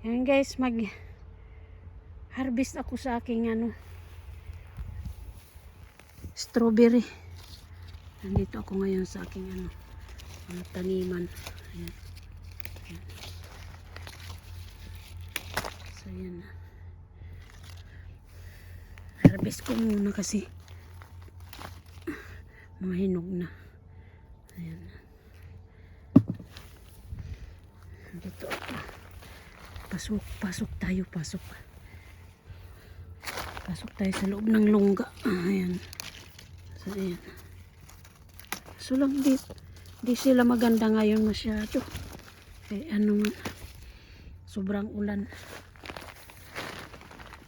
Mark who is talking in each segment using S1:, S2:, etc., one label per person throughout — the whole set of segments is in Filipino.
S1: Ayan guys, mag harvest ako sa aking strawberry. Nandito ako ngayon sa aking taniman. Ayan. Ayan. So ayan na. Harvest ko muna kasi mga hinog na. Ayan. Dito ako. Pasok tayo. Pasok tayo sa loob ng lungga. Ayan. So ayan. So lang di sila maganda ngayon masyado. Eh sobrang ulan.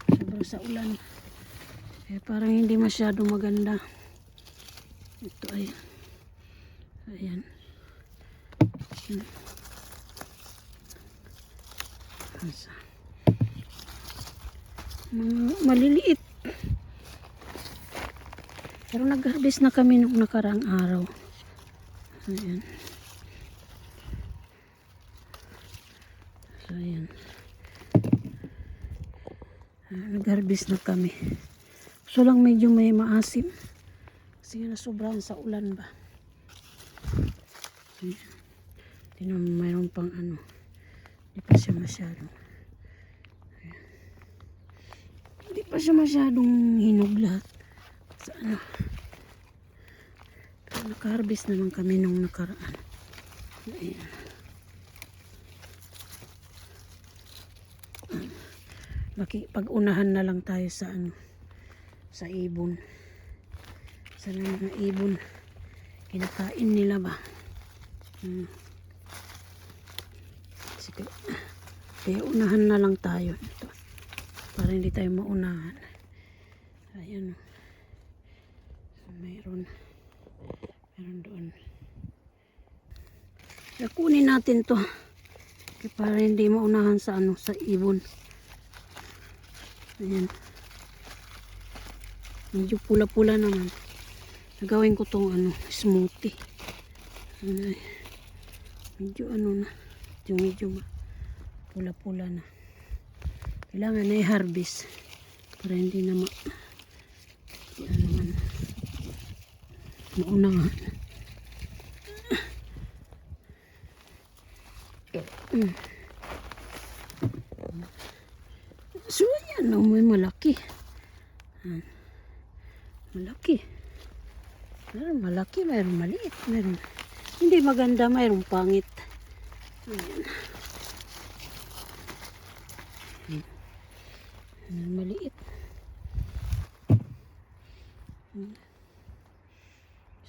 S1: Sobrang sa ulan. Eh parang hindi masyado maganda. Ito ayan. Ayan. Mga maliliit. Pero nag-harvest na kami nung nakaraang araw. Ayan. So ayan. Nag-harvest na kami. So lang medyo may maasim. Kasi nga sobrang sa ulan ba. Ayan. Tingnan mo, mayroon pang hindi pa siya masyadong. Ayan. Hindi pa siya masyadong hinog lahat. Sa Pero naka-harvest naman kami nung nakaraan. Ayan. Pag-unahan na lang tayo sa sa ibon. Sa mga ibon. Kinakain nila ba? Sige. Kaya unahan na lang tayo. Ito. Para hindi tayo maunahan. Ayan. Mayroon doon. Kunin natin to. Kaya para hindi maunahan sa sa ibon. Ayan. Medyo pula-pula naman. Nagawin ko tong smoothie. Ayan. Medyo na. Medyo pula-pula na. Kailangan na i-harvest para hindi na maunahan. So ayan, may malaki. Malaki. Mayroon malaki, mayroon maliit, mayroon hindi maganda, mayroon pangit. Ayan. Maliit.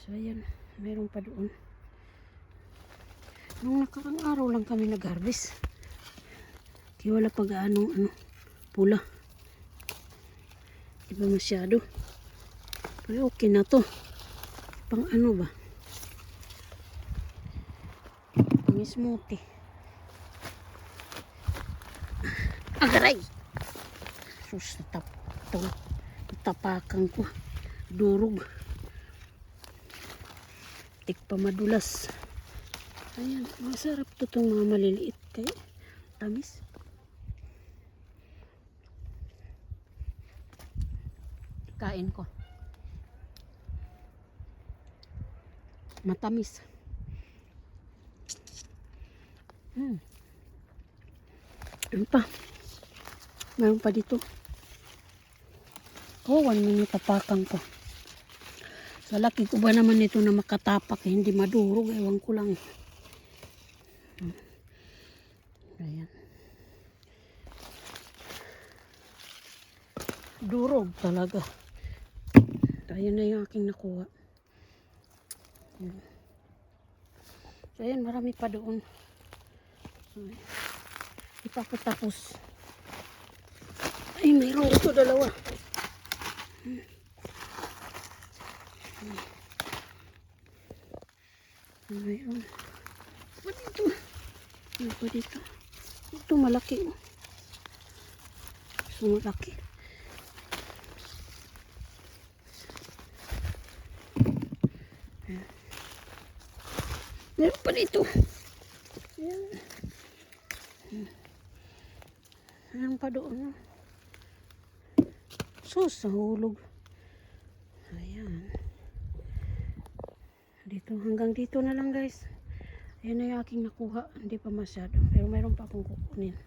S1: So ayan, mayroon pa doon. Nung nakarang araw lang kami nag-harvest. Kaya wala pa gaanong pula. Di ba masyado? Pero okay na to. Pang ba? Pang smoothie. Agaray! Sus, tapakan ko. Durog. Tik pa madulas. Ayan, masarap to itong mga maliliit. Kaya, tamis. Kain ko. Matamis. Ano pa? Mayroon pa dito. Kawawan mo yung tapakan ko. Sa laki ko ba naman ito na makatapak, hindi madurog. Ewan ko lang. Ayan. Durog talaga. Ayan na yung aking nakuha. Ayan. So ayan, marami pa doon. Di pa ako tapos. Ay, mayroon ito dalawa. Mayroon. Pa dito. Ano pa dito? Ito malaki. So malaki. Meron pa dito. Ayan. Meron pa doon. Sus, nahulog. Ayan. Dito, hanggang dito na lang guys. Ayan na yung aking nakuha. Hindi pa masyado. Pero mayroon pa akong kukunin.